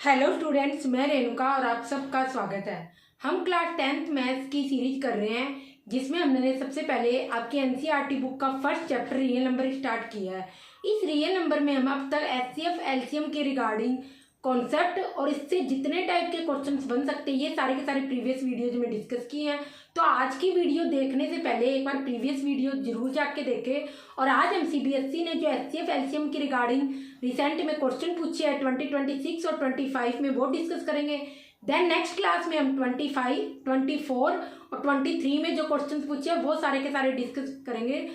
Hello students, मैं रेणुका और आप सबका स्वागत है। हम क्लास 10th मैथ्स की सीरीज कर रहे हैं जिसमें हमने सबसे पहले आपकी एनसीईआरटी बुक का first chapter real number start किया है। इस रियल नंबर में हम अब तक एचसीएफ एलसीएम के रिगार्डिंग कॉन्सेप्ट और इससे जितने टाइप के क्वेश्चंस बन सकते हैं ये सारे के सारे प्रीवियस वीडियोज में डिस्कस किए हैं। तो आज की वीडियो देखने से पहले एक बार प्रीवियस वीडियो जरूर जाके देखें। और आज हम सीबीएसई ने जो एचसीएफ एलसीएम की रिगार्डिंग रिसेंट में क्वेश्चन पूछे हैं 2026 और 25 में वो डिस्कस करेंगे। देन नेक्स्ट क्लास में हम 25, 24 और 23 में जो क्वेश्चन पूछे हैं वो सारे के सारे डिस्कस करेंगे।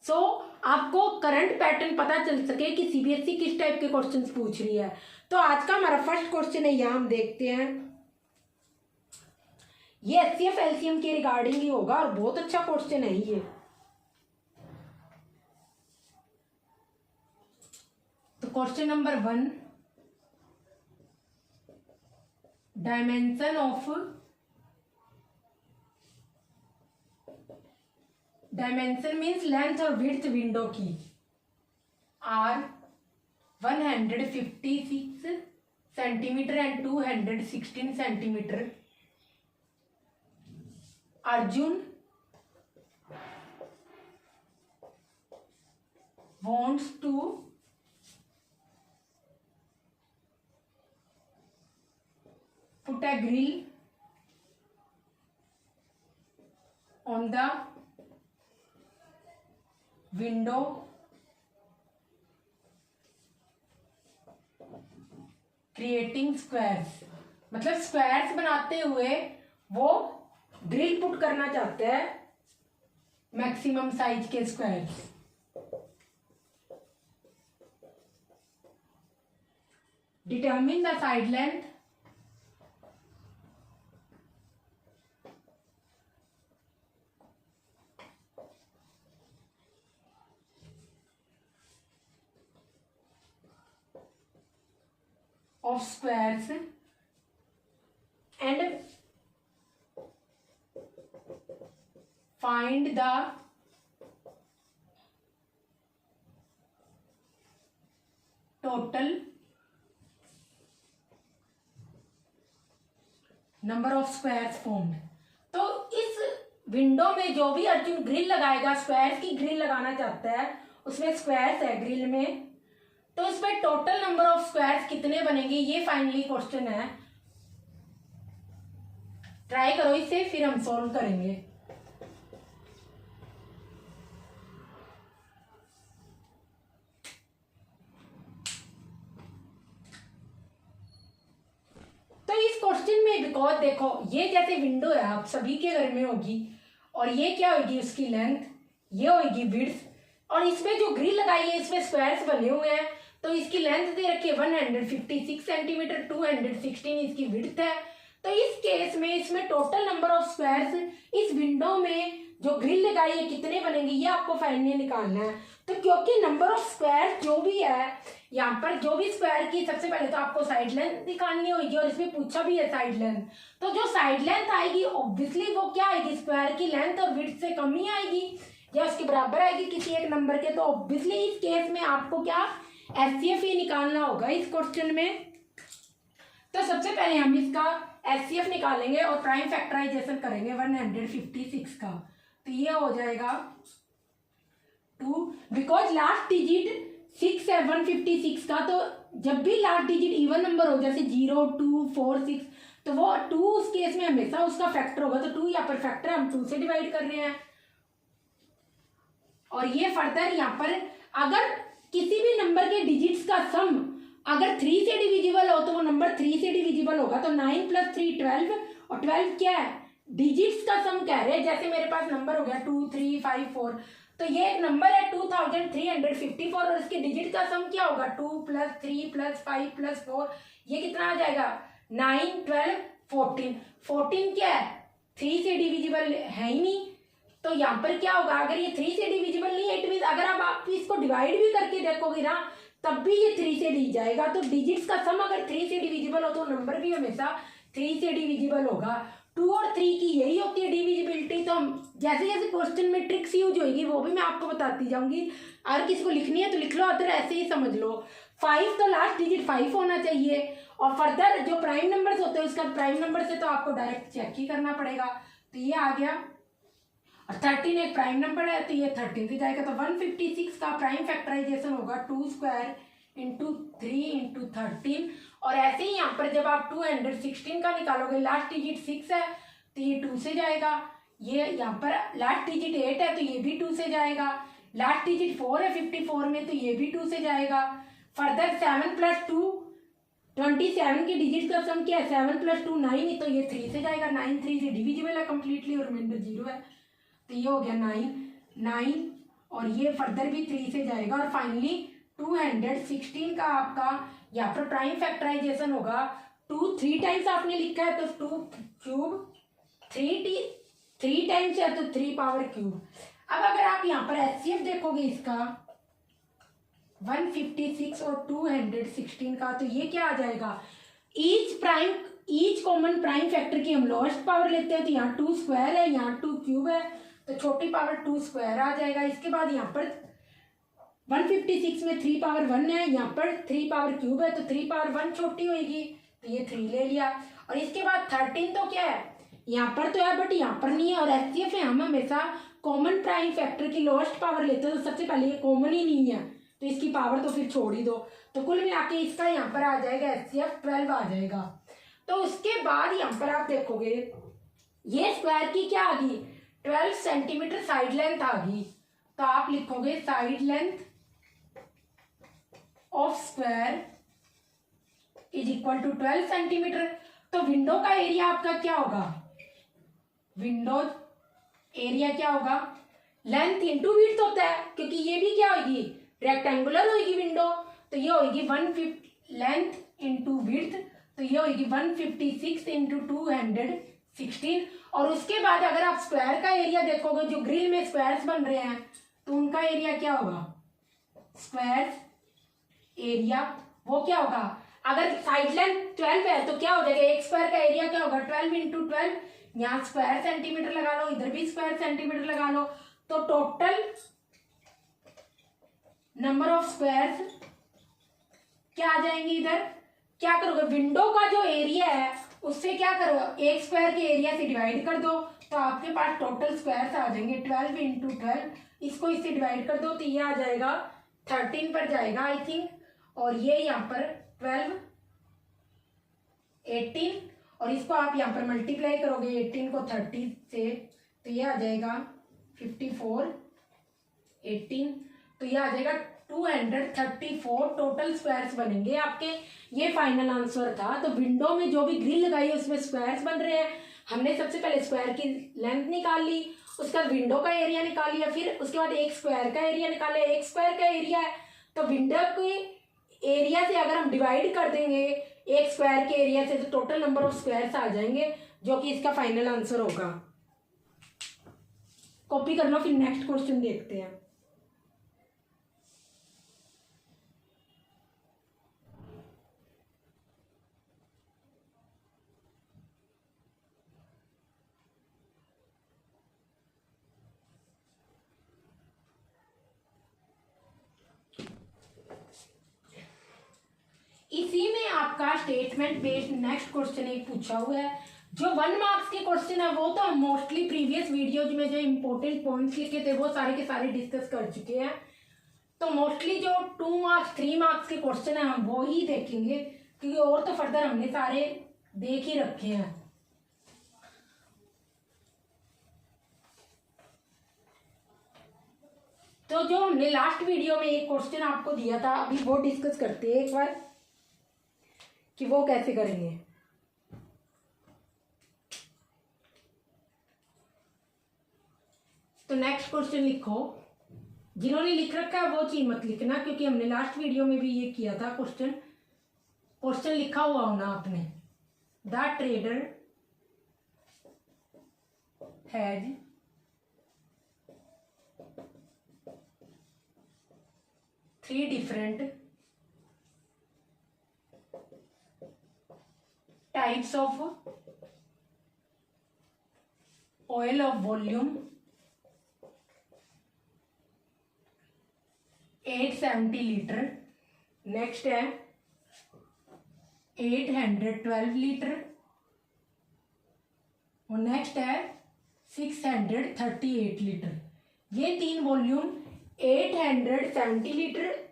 सो आपको करंट पैटर्न पता चल सके कि सीबीएसई किस टाइप के क्वेश्चंस पूछ रही है। तो आज का हमारा फर्स्ट क्वेश्चन है, यहाँ हम देखते हैं। ये एचसीएफ एलसीएम के रिगार्डिंग ही होगा और बहुत अच्छा क्वेश्चन है ये। तो question number 1, dimension means length और विड्थ विंडो की are 156 centimetre and 216 centimetre. Arjun wants to put a grill on the window creating squares, मतलब स्क्वायर्स बनाते हुए वो ग्रिल पुट करना चाहते हैं मैक्सिमम साइज के squares. Determine the side length of squares and find the total number of squares formed। तो इस विंडो में जो भी अर्जुन ग्रिल लगाएगा, स्क्वायर्स की ग्रिल लगाना चाहता है, उसमें स्क्वायर्स है ग्रिल में, तो इसमें टोटल नंबर ऑफ स्क्वायर्स कितने बनेंगे ये फाइनली क्वेश्चन है। ट्राई करो इसे, फिर हम सॉल्व करेंगे। तो इस क्वेश्चन में बिकॉज देखो ये जैसे विंडो है आप सभी के घर में होगी और ये क्या होगी उसकी लेंथ, ये होगी विड्थ, और इसमें जो ग्रिल लगाई है इसमें स्क्वायर्स बने हुए हैं तो इसकी लेंथ दे रखी है 156 सेंटीमीटर, 216 इसकी विड्थ है। तो इस केस में इसमें टोटल नंबर ऑफ स्क्वायर्स इस विंडो में जो ग्रिल लगाई है कितने बनेंगे ये आपको फाइनली निकालना है। तो क्योंकि नंबर ऑफ स्क्वायर जो भी है यहाँ पर, जो भी स्क्वायर की सबसे पहले तो आपको साइड लेंथ निकालनी होगी और इसमें पूछा भी है साइड लेंथ। तो जो साइड लेंथ आएगी ऑब्वियसली वो क्या आएगी, स्क्वायर की लेंथ और विड्थ से कम ही आएगी या उसके बराबर आएगी किसी एक नंबर के। तो ऑब्वियसली इस केस में आपको क्या एचसीएफ ही निकालना होगा इस क्वेश्चन में। तो सबसे पहले हम इसका एचसीएफ निकालेंगे और प्राइम फैक्टराइजेशन करेंगे 156 का। तो ये हो जाएगा 2, बिकॉज लास्ट डिजिट 6 है 156 का, तो जब भी लास्ट डिजिट इवन नंबर हो जैसे 0, 2, 4, 6 तो वो 2 उस केस में हमेशा उसका फैक्टर होगा। तो 2 यहाँ पर फैक्टर हम 2 से डिवाइड कर रहे हैं। और ये फर्दर यहाँ पर अगर किसी भी नंबर के डिजिट्स का सम अगर 3 से डिविजिबल हो तो वो नंबर 3 से डिविजिबल होगा। तो 9 + 3 12 और 12 क्या है, डिजिट्स का सम कह रहे हैं। जैसे मेरे पास नंबर हो गया 2, 3, 5, 4, तो ये एक नंबर है 2354 और इसके डिजिट का सम क्या होगा 2 + 3 + 5 + 4, ये कितना आ जाएगा 9, 12, 14। 14 क्या है 3 से डिविजिबल है ही नहीं, तो यहाँ पर क्या होगा अगर ये 3 से डिविजिबल नहीं है, इट मींस अगर आप इसको डिवाइड भी करके देखोगे ना तब भी ये 3 से दी जाएगा। तो डिजिट्स का सम अगर 3 से डिविजिबल हो तो नंबर भी हमेशा 3 से डिविजिबल होगा। 2 और 3 की यही होती है डिविजिबिलिटी। तो हम जैसे जैसे क्वेश्चन में ट्रिक्स यूज होगी वो भी मैं आपको बताती जाऊंगी। अगर किसी को लिखनी है तो लिख लो, अदर ऐसे ही समझ लो। 5 तो लास्ट डिजिट 5 होना चाहिए, और फर्दर जो प्राइम नंबर्स होते हैं उसका प्राइम नंबर से तो आपको डायरेक्ट चेक ही करना पड़ेगा। तो ये आ गया, और 13 एक प्राइम नंबर है तो ये 13 से जाएगा। तो 156 का प्राइम फैक्टराइजेशन होगा 2 स्क्वायर इंटू 3 इंटू 13। और ऐसे ही यहाँ पर जब आप 216 का निकालोगे, लास्ट डिजिट 6 है तो ये 2 से जाएगा। ये यहाँ पर लास्ट डिजिट 8 है तो ये भी 2 से जाएगा। लास्ट डिजिट 4 है 54 में तो ये भी 2 से जाएगा। फर्दर 7 प्लस 2 27 की डिजिट का सम क्या है, 7 प्लस 2 9, तो ये 3 से जाएगा। 9 3 से डिविजिबल है कम्प्लीटली, और रिमाइंडर 0 है तो ये हो गया 9, और ये फर्दर भी 3 से जाएगा। और फाइनली 216 का आपका यहाँ पर प्राइम फैक्टराइजेशन होगा 2 3 टाइम्स आपने लिखा है तो 2 क्यूब, 3 टाइम्स है तो 3 पावर क्यूब। अब अगर आप यहाँ पर एचसीएफ देखोगे इसका 156 और 216 का, तो ये क्या आ जाएगा, ईच कॉमन प्राइम फैक्टर की हम लोएस्ट पावर लेते हैं तो यहाँ 2 स्क्वायर है, यहाँ 2 क्यूब है तो छोटी पावर 2 स्क्वायर आ जाएगा। इसके बाद यहाँ पर 156 में 3 पावर 1 है, यहाँ पर 3 पावर क्यूब है तो 3 पावर 1 छोटी होगी तो ये 3 ले लिया। और इसके बाद 13 तो क्या है, यहाँ पर तो है बट यहाँ पर नहीं है, और एचसीएफ है हम हमेशा कॉमन प्राइम फैक्टर की लोएस्ट पावर लेते हैं तो सबसे पहले ये कॉमन ही नहीं है तो इसकी पावर तो फिर छोड़ ही दो। तो कुल मिला के इसका यहाँ पर आ जाएगा एचसीएफ 12 आ जाएगा। तो उसके बाद यहाँ पर आप देखोगे ये स्क्वायर की क्या आ गई, 12 सेंटीमीटर साइड लेंथ आ गई। तो आप लिखोगे side length of square is equal to 12 centimetre. तो विंडो का एरिया आपका क्या होगा, विंडो एरिया क्या होगा, लेंथ इंटू विड्थ होता है, क्योंकि ये भी क्या होगी, रेक्टेंगुलर होगी विंडो तो ये होगी 150 लेंथ इंटू विड्थ, तो ये होगी 156 इंटू 216। और उसके बाद अगर आप स्क्वायर का एरिया देखोगे, जो ग्रिल में स्क्वायर्स बन रहे हैं तो उनका एरिया क्या होगा, स्क्वायर एरिया वो क्या होगा, अगर साइड लेंथ 12 है तो क्या हो जाएगा, एक स्क्वायर का एरिया क्या होगा 12 इंटू 12, यहाँ स्क्वायर सेंटीमीटर लगा लो, इधर भी स्क्वायर सेंटीमीटर लगा लो, तो टोटल नंबर ऑफ स्क्वायर्स क्या आ जाएंगे। इधर क्या करोगे, विंडो का जो एरिया है उससे क्या करो, एक स्क्वायर के एरिया से डिवाइड कर दो तो आपके पास टोटल स्क्वायर्स आ जाएंगे 12 इंटू 12, इसको इससे डिवाइड कर दो तो ये आ जाएगा 13 पर जाएगा आई थिंक, और ये यहाँ पर 12 18, और इसको आप यहाँ पर मल्टीप्लाई करोगे 18 को 30 से तो ये आ जाएगा 54 18, तो ये आ जाएगा 234 टोटल स्क्वायर्स बनेंगे आपके। ये फाइनल आंसर था। तो विंडो में जो भी ग्रिल लगाई है उसमें स्क्वायर्स बन रहे हैं। हमने सबसे पहले स्क्वायर की लेंथ निकाल ली, उसका विंडो का एरिया निकाल लिया, फिर उसके बाद एक स्क्वायर का एरिया निकाले। एक स्क्वायर का एरिया है तो विंडो के एरिया से अगर हम डिवाइड कर देंगे एक स्क्वायर के एरिया से तो टोटल नंबर ऑफ स्क्वायर्स आ जाएंगे, जो कि इसका फाइनल आंसर होगा। कॉपी कर लो, फिर नेक्स्ट क्वेश्चन देखते हैं। इसी में आपका स्टेटमेंट बेस्ड नेक्स्ट क्वेश्चन एक पूछा हुआ है। जो 1 मार्क्स के क्वेश्चन है वो तो हम मोस्टली प्रीवियस वीडियोज में जो इंपॉर्टेंट पॉइंट्स लिखे थे वो सारे के सारे डिस्कस कर चुके हैं। तो मोस्टली जो 2 मार्क्स 3 मार्क्स के क्वेश्चन है हम वो ही देखेंगे, क्योंकि और तो फर्दर हमने सारे देख ही रखे हैं। तो जो हमने लास्ट वीडियो में एक क्वेश्चन आपको दिया था अभी वो डिस्कस करते हैं एक बार कि वो कैसे करेंगे। तो नेक्स्ट क्वेश्चन लिखो, जिन्होंने लिख रखा है वो चीज मत लिखना, क्योंकि हमने लास्ट वीडियो में भी ये किया था। क्वेश्चन लिखा हुआ होना आपने, the trader has three different types of oil of volume 870 litre. Next है 812 लीटर और नेक्स्ट है 638 लीटर। ये तीन वॉल्यूम 870 लीटर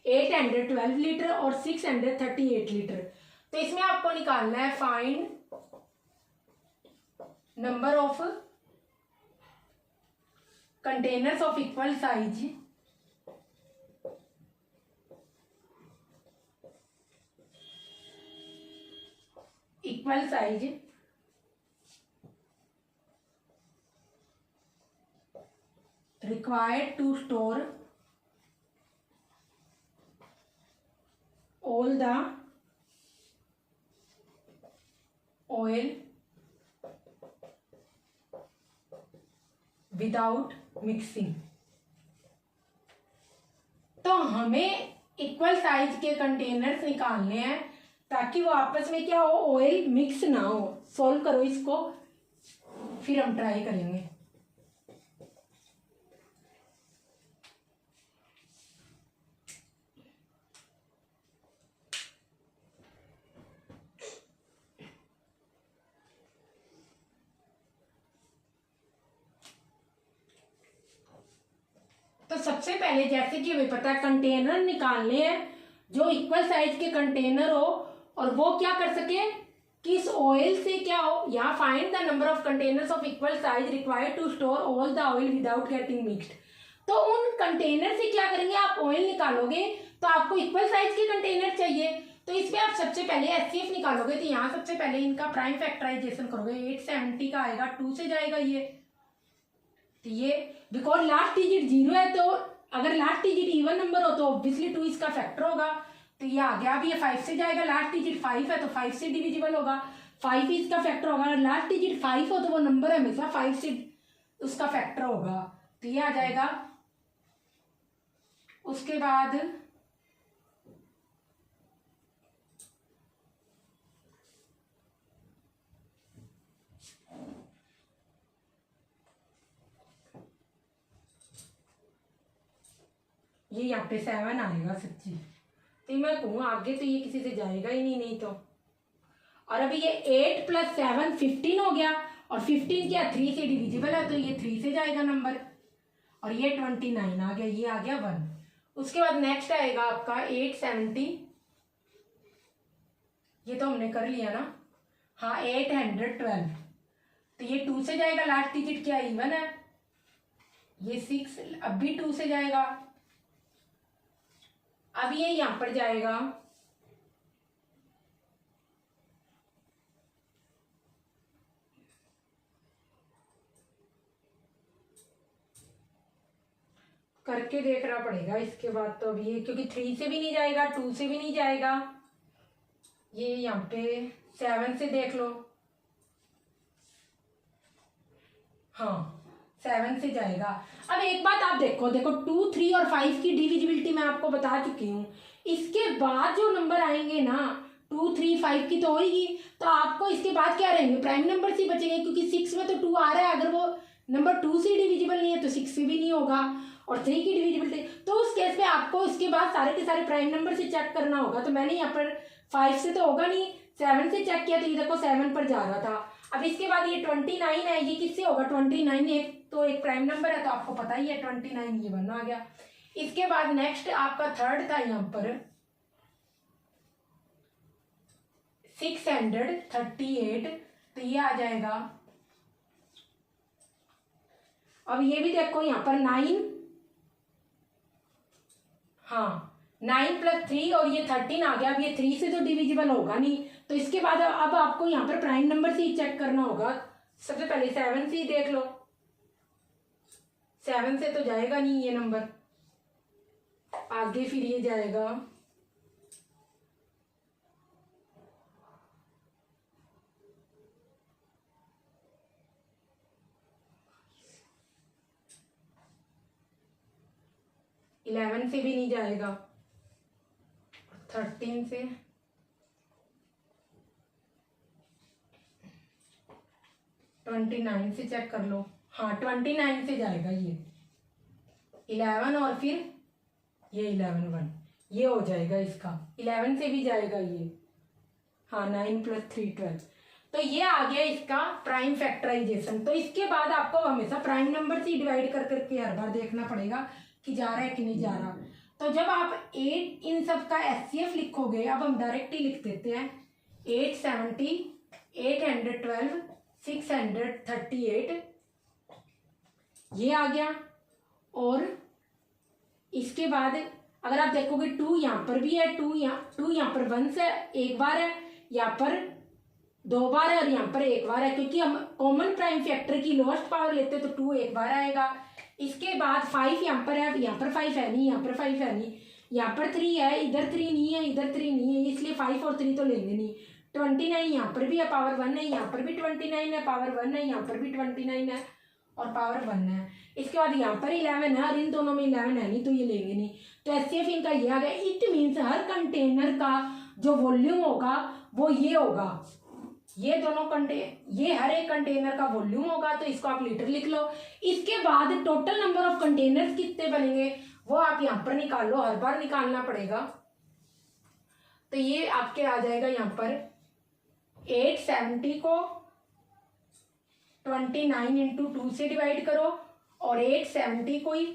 812 लीटर और 638 लीटर। तो इसमें आपको निकालना है find number of containers of equal size required to store all the oil without mixing। तो हमें इक्वल साइज के कंटेनर्स निकालने हैं ताकि वो आपस में क्या हो, ऑयल मिक्स ना हो। सॉल्व करो इसको, फिर हम ट्राई करेंगे। तो सबसे पहले जैसे कि हमें पता है कंटेनर निकालने हैं जो इक्वल साइज के कंटेनर हो और वो क्या कर सके कि इस ऑयल से क्या हो, यहाँ find the number of containers of equal size required to store all the oil without getting mixed. तो उन कंटेनर से क्या करेंगे, आप ऑयल निकालोगे तो आपको इक्वल साइज के कंटेनर चाहिए। तो इसमें आप सबसे पहले एचसीएफ निकालोगे तो यहाँ सबसे पहले इनका प्राइम फैक्टराइजेशन करोगे। 870 का आएगा, 2 से जाएगा ये, तो ये बिकॉज लास्ट डिजिट 0 है तो अगर लास्ट डिजिट इवन नंबर हो तो ऑब्वियसली 2 इसका फैक्टर होगा। तो ये आ गया। अब ये 5 से जाएगा, लास्ट डिजिट 5 है तो 5 से डिविजिबल होगा, 5 इसका फैक्टर होगा। अगर लास्ट डिजिट 5 हो तो वो नंबर हमेशा 5 से उसका फैक्टर होगा, तो ये आ जाएगा। उसके बाद ये यहाँ पे 7 आएगा सच्ची, तो मैं कहूँ आगे तो ये किसी से जाएगा ही नहीं तो। और अभी ये 8 + 7 15 हो गया और 15 क्या 3 से डिविजिबल है तो ये 3 से जाएगा नंबर। और ये 29 आ गया, ये आ गया 1। उसके बाद नेक्स्ट आएगा आपका 870, ये तो हमने कर लिया ना, हाँ 812, तो ये 2 से जाएगा, लास्ट डिजिट क्या इवन है, ये 6 अब भी 2 से जाएगा। अब ये यहां पर जाएगा करके देखना पड़ेगा इसके बाद। तो अब ये क्योंकि 3 से भी नहीं जाएगा, 2 से भी नहीं जाएगा, ये यहाँ पे 7 से देख लो, हाँ 7 से जाएगा। अब एक बात आप देखो 2, 3 और 5 की डिविजिबिलिटी मैं आपको बता चुकी हूँ। इसके बाद जो नंबर आएंगे ना 2, 3, 5 की तो होगी, तो आपको इसके बाद क्या रहेंगे, प्राइम नंबर से बचेंगे, क्योंकि 6 में तो 2 आ रहा है। अगर वो नंबर 2 से डिविजिबल नहीं है तो 6 से भी नहीं होगा और 3 की डिविजिबिलिटी, तो उस केस में आपको इसके बाद सारे के सारे प्राइम नंबर से चेक करना होगा। तो मैंने यहाँ पर 5 से तो होगा नहीं, 7 से चेक किया तो ये देखो 7 पर जा रहा था। अब इसके बाद ये 29 है, ये किससे होगा, 29 तो एक प्राइम नंबर है तो आपको पता ही है 29, ये 1 आ गया। इसके बाद नेक्स्ट आपका थर्ड था यहाँ पर 638, तो ये आ जाएगा। अब ये भी देखो यहाँ पर 9, हाँ 9 + 3 और ये 13 आ गया। अब ये 3 से तो डिविजिबल होगा नहीं, तो इसके बाद अब आपको यहाँ पर प्राइम नंबर से ही चेक करना होगा। सबसे पहले 7 से ही देख लो, 7 से तो जाएगा नहीं ये नंबर, आगे फिर ये जाएगा इलेवन से भी नहीं जाएगा, 13 से 29 से चेक कर लो। हाँ 29 से जाएगा ये 11 और फिर ये 11 1 ये हो जाएगा इसका। 11 से भी जाएगा ये। हाँ 9 + 3 12। तो ये आ गया इसका प्राइम फैक्टराइजेशन। तो इसके बाद आपको हमेशा प्राइम नंबर से डिवाइड कर करके हर बार देखना पड़ेगा कि जा रहा है कि नहीं जा रहा। तो जब आप 8 इन सब का एचसीएफ लिखोगे, अब हम डायरेक्ट ही लिख देते हैं 870 812 638 ये आ गया। और इसके बाद अगर आप देखोगे 2 यहाँ पर भी है, 2 यहाँ पर 1 से एक बार है, यहाँ पर 2 बार है और यहाँ पर एक बार है, क्योंकि हम कॉमन प्राइम फैक्टर की लोएस्ट पावर लेते हैं तो 2 एक बार आएगा। इसके बाद 5 यहाँ पर है, यहाँ पर 5 है नहीं, यहाँ पर 5 है नहीं, यहाँ पर 3 है, इधर 3 नहीं है, इधर 3 नहीं है, इसलिए 5 और 3 तो लेंगे नहीं। 29 यहाँ पर भी है, पावर 1 है, यहाँ पर भी 29 है, पावर 1 है, यहाँ पर भी 29 है और पावर 1 है। इसके बाद यहाँ पर 11 है और इन दोनों में 11 है नहीं तो ये लेंगे नहीं। तो एचसीएफ इनका ये आ गया। इट मीन्स हर कंटेनर का जो वॉल्यूम होगा वो ये होगा, ये दोनों ये हर एक कंटेनर का वॉल्यूम होगा, तो इसको आप लीटर लिख लो। इसके बाद टोटल नंबर ऑफ कंटेनर्स कितने बनेंगे वो आप यहाँ पर निकाल लो, हर बार निकालना पड़ेगा। तो ये आपके आ जाएगा यहाँ पर 870 को 29 × 2 से डिवाइड करो और 870 को ही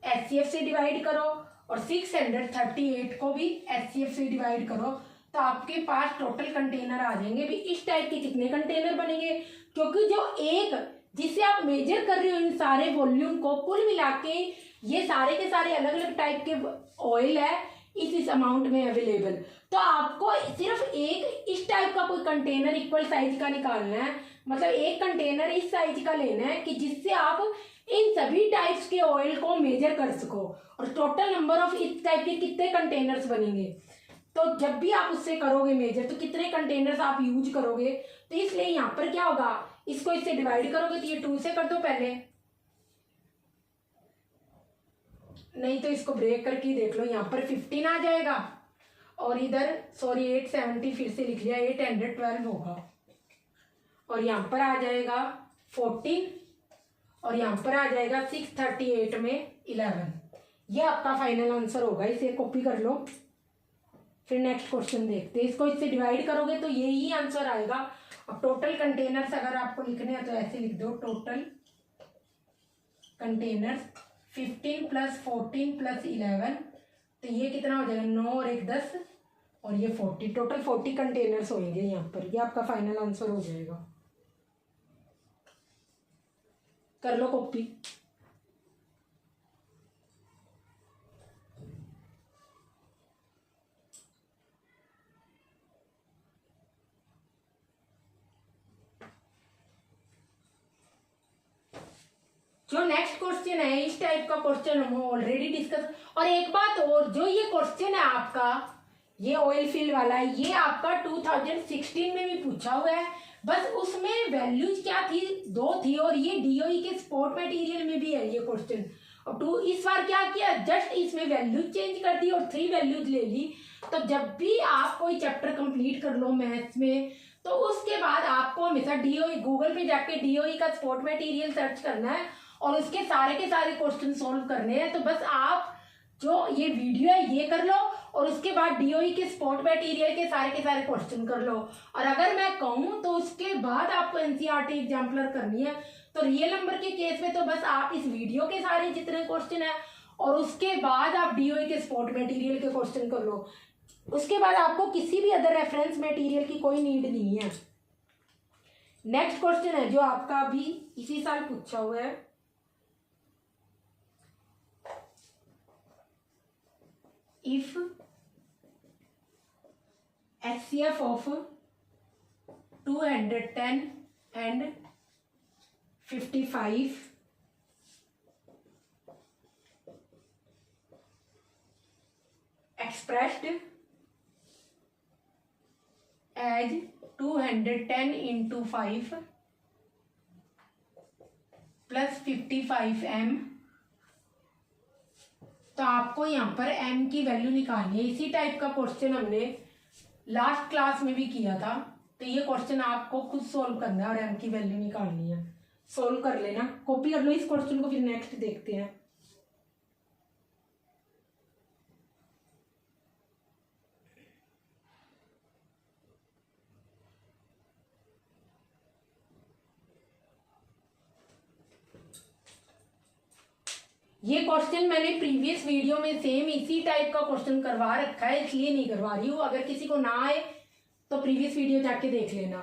एचसीएफ से डिवाइड करो और 638 को भी एचसीएफ से डिवाइड करो, तो आपके पास टोटल कंटेनर आ जाएंगे। भी इस टाइप के कितने कंटेनर बनेंगे, क्योंकि जो एक जिससे आप मेजर कर रहे हो इन सारे वॉल्यूम को कुल मिला के ये सारे के सारे अलग अलग टाइप के ऑयल है इस अमाउंट में अवेलेबल। तो आपको सिर्फ एक इस टाइप का कोई कंटेनर इक्वल साइज का निकालना है, मतलब एक कंटेनर इस साइज का लेना है कि जिससे आप इन सभी टाइप्स के ऑयल को मेजर कर सको और टोटल नंबर ऑफ इस टाइप के कितने कंटेनर्स बनेंगे। तो जब भी आप उससे करोगे मेजर तो कितने कंटेनर्स आप यूज करोगे, तो इसलिए यहाँ पर क्या होगा, इसको इससे डिवाइड करोगे तो ये 2 से कर दो पहले, नहीं तो इसको ब्रेक करके देख लो, यहाँ पर 15 आ जाएगा और इधर 870 फिर से लिख लिया 812 होगा और यहाँ पर आ जाएगा 14 और यहाँ पर आ जाएगा 638 में 11। ये आपका फाइनल आंसर होगा, इसे कॉपी कर लो। फिर नेक्स्ट क्वेश्चन देखते हैं, इसको इससे डिवाइड करोगे तो यही आंसर आएगा। अब टोटल कंटेनर्स अगर आपको लिखने हैं तो ऐसे लिख दो, टोटल कंटेनर्स 15 + 14 + 11, तो ये कितना हो जाएगा 9 और 1 10 और ये 40, टोटल 40 कंटेनर्स होंगे यहाँ पर। ये आपका फाइनल आंसर हो जाएगा, कर लो कॉपी। जो नेक्स्ट क्वेश्चन है इस टाइप का क्वेश्चन हम ऑलरेडी डिस्कस। और एक बात और, जो ये क्वेश्चन है आपका ये ऑयल फील्ड वाला है, ये आपका 2016 में भी पूछा हुआ है, बस उसमें वैल्यूज क्या थी 2 थी और ये डीओई के स्पोर्ट मटेरियल में भी है ये क्वेश्चन। और 2 इस बार क्या किया, जस्ट इसमें वैल्यूज चेंज कर दी और 3 वैल्यूज ले ली। तो जब भी आप कोई चैप्टर कंप्लीट कर लो मैथ्स में तो उसके बाद आपको हमेशा डीओई गूगल पे जाके डीओई का स्पोर्ट मटेरियल सर्च करना है और उसके सारे के सारे क्वेश्चन सोल्व करने हैं। तो बस आप जो ये वीडियो है ये कर लो और उसके बाद डीओई के स्पोर्ट मटेरियल के सारे क्वेश्चन कर लो। और अगर मैं कहूँ तो उसके बाद आपको एनसीईआरटी एग्जाम्पलर करनी है, तो रियल नंबर के केस में तो बस आप इस वीडियो के सारे जितने क्वेश्चन है और उसके बाद आप डीओई के स्पोर्ट मटेरियल के क्वेश्चन कर लो। उसके बाद आपको किसी भी अदर रेफरेंस मटेरियल की कोई नीड नहीं है। नेक्स्ट क्वेश्चन है जो आपका अभी इसी साल पूछा हुआ है, if HCF of 210 and 55 expressed as 210 × 5 + 55 m, तो आपको यहाँ पर m की वैल्यू निकालनी है। इसी टाइप का क्वेश्चन हमने लास्ट क्लास में भी किया था, तो ये क्वेश्चन आपको खुद सोल्व करना है और m की वैल्यू निकालनी है। सोल्व कर लेना, कॉपी कर लो इस क्वेश्चन को, फिर नेक्स्ट देखते हैं। ये क्वेश्चन मैंने प्रीवियस वीडियो में सेम इसी टाइप का क्वेश्चन करवा रखा है, इसलिए नहीं करवा रही हूँ। अगर किसी को ना आए तो प्रीवियस वीडियो जाके देख लेना।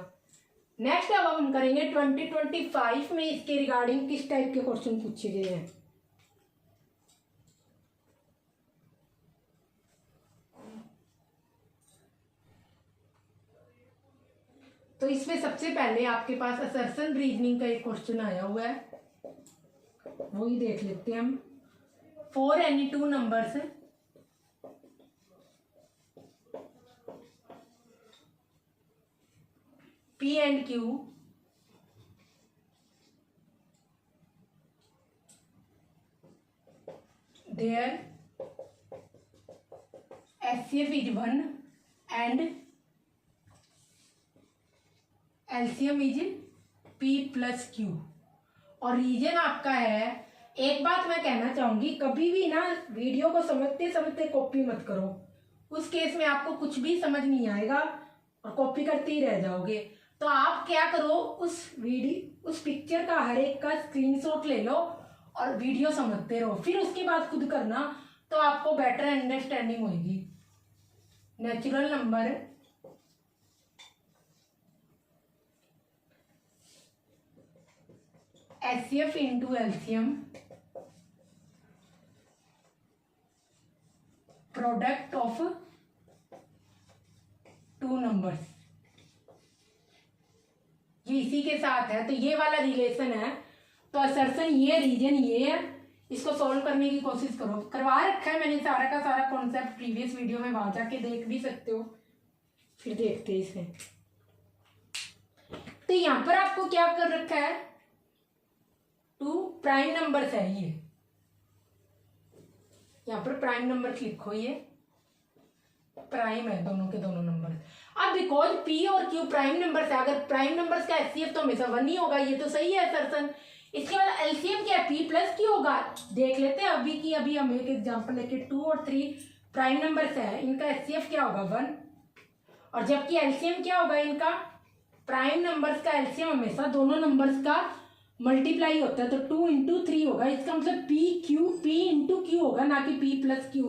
नेक्स्ट अब हम करेंगे 2025 में इसके रिगार्डिंग किस टाइप के क्वेश्चन पूछे गए हैं। तो इसमें सबसे पहले आपके पास असर्शन रीजनिंग का एक क्वेश्चन आया हुआ है, वही देख लेते हैं हम। 4 any 2 numbers P and Q their HCF is 1 and LCM is P plus Q। और रीजन आपका है, एक बात मैं कहना चाहूंगी, कभी भी ना वीडियो को समझते समझते कॉपी मत करो। उस केस में आपको कुछ भी समझ नहीं आएगा और कॉपी करते ही रह जाओगे। तो आप क्या करो, उस पिक्चर का हर एक का स्क्रीनशॉट ले लो और वीडियो समझते रहो, फिर उसके बाद खुद करना, तो आपको बेटर अंडरस्टैंडिंग होगी। Natural number HCF into LCM product of 2 numbers, ये इसी के साथ है। तो ये वाला रिलेशन है, तो असर्शन ये, रीजन ये है। इसको सॉल्व करने की कोशिश करो, करवा रखा है मैंने सारा का सारा कॉन्सेप्ट प्रीवियस वीडियो में, वहां जाके देख भी सकते हो। फिर देखते हैं इसे। तो यहां पर आपको क्या कर रखा है, 2 प्राइम नंबर्स है, ये यहां पर प्राइम नंबर लिखो, ये प्राइम है दोनों के दोनों नंबर। अब बिकॉज P और Q प्राइम नंबर्स है, अगर प्राइम नंबर्स का HCF तो हमेशा 1 ही होगा, ये तो सही है असर्शन। इसके बाद LCM क्या है, P प्लस Q होगा। देख लेते हैं अभी की अभी, हम एक एग्जांपल लेके 2 और 3 प्राइम नंबर्स है, इनका HCF क्या होगा 1, और जबकि LCM क्या होगा इनका, प्राइम नंबर्स का LCM हमेशा दोनों नंबर्स का मल्टीप्लाई होता है, तो 2 इंटू 3 होगा। इसका मतलब P इंटू Q होगा, ना कि P प्लस Q।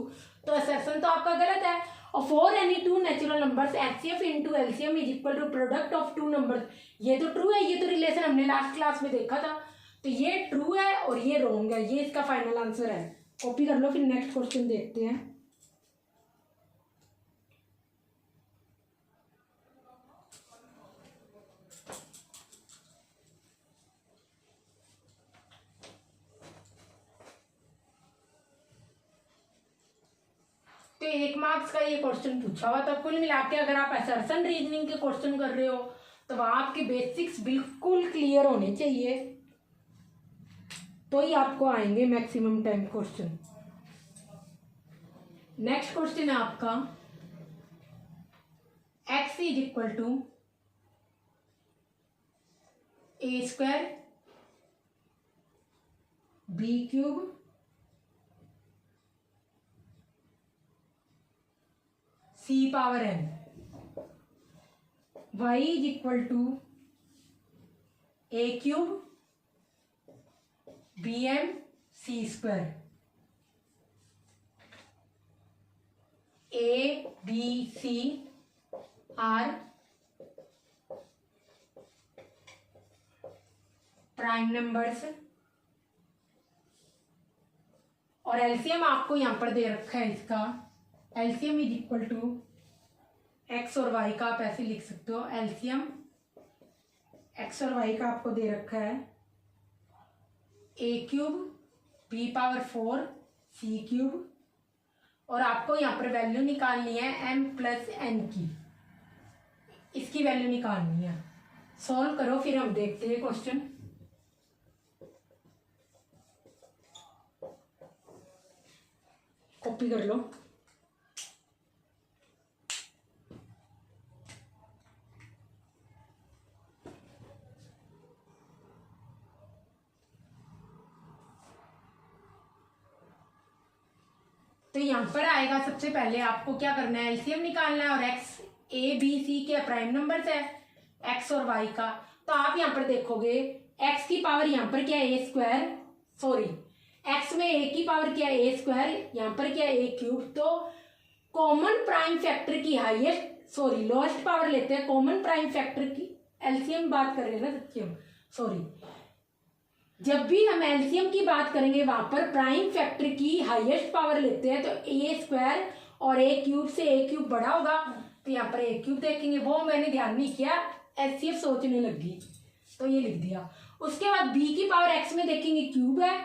तो असर्शन तो आपका गलत है। और 4 any 2 natural numbers HCF into LCM is equal to product of 2 numbers, ये तो ट्रू है, ये तो रिलेशन हमने लास्ट क्लास में देखा था। तो ये ट्रू है और ये रॉन्ग है, ये इसका फाइनल आंसर है। कॉपी कर लो, फिर नेक्स्ट क्वेश्चन देखते हैं। तो 1 मार्क्स का ये क्वेश्चन पूछा हुआ था। कुल मिला के अगर आप असर्शन रीजनिंग के क्वेश्चन कर रहे हो तो वहां आपके बेसिक्स बिल्कुल क्लियर होने चाहिए, तो ही आपको आएंगे maximum time question. Next question है आपका x is equal to a² b³ c⁴n, y is equal to a³ bm c², a b c are prime numbers, और एलसीएम आपको यहां पर दे रखा है। इसका LCM is equal to x और वाई का, आप ऐसे लिख सकते हो। एलसीएम एक्स और वाई का आपको दे रखा है a³ b⁴ c³, और आपको यहाँ पर वैल्यू निकालनी है m प्लस n की, इसकी वैल्यू निकालनी है। सॉल्व करो, फिर हम देखते हैं क्वेश्चन। कॉपी कर लो। तो यहाँ पर आएगा सबसे पहले आपको क्या करना है, एलसीएम निकालना है और एक्स ए बी सी के प्राइम नंबर्स है एक्स और वाई का। तो आप यहाँ पर देखोगे एक्स की पावर यहाँ पर क्या है ए स्क्वायर, सॉरी एक्स में ए की पावर क्या है ए स्क्वायर, यहाँ पर क्या है ए क्यूब। तो कॉमन प्राइम फैक्टर की हाईएस्ट सॉरी लोएस्ट पावर लेते हैं, कॉमन प्राइम फैक्टर की एलसीएम बात कर रहे हैं ना सच्ची हम सॉरी, जब भी हम एलसीएम की बात करेंगे वहां पर प्राइम फैक्टर की हाईएस्ट पावर लेते हैं। तो ए स्क्वायर और ए क्यूब से ए क्यूब बड़ा होगा, तो यहाँ पर ए क्यूब देखेंगे, वो मैंने ध्यान नहीं किया, एचसीएफ सोचने लगी तो ये लिख दिया। उसके बाद बी की पावर एक्स में देखेंगे क्यूब है,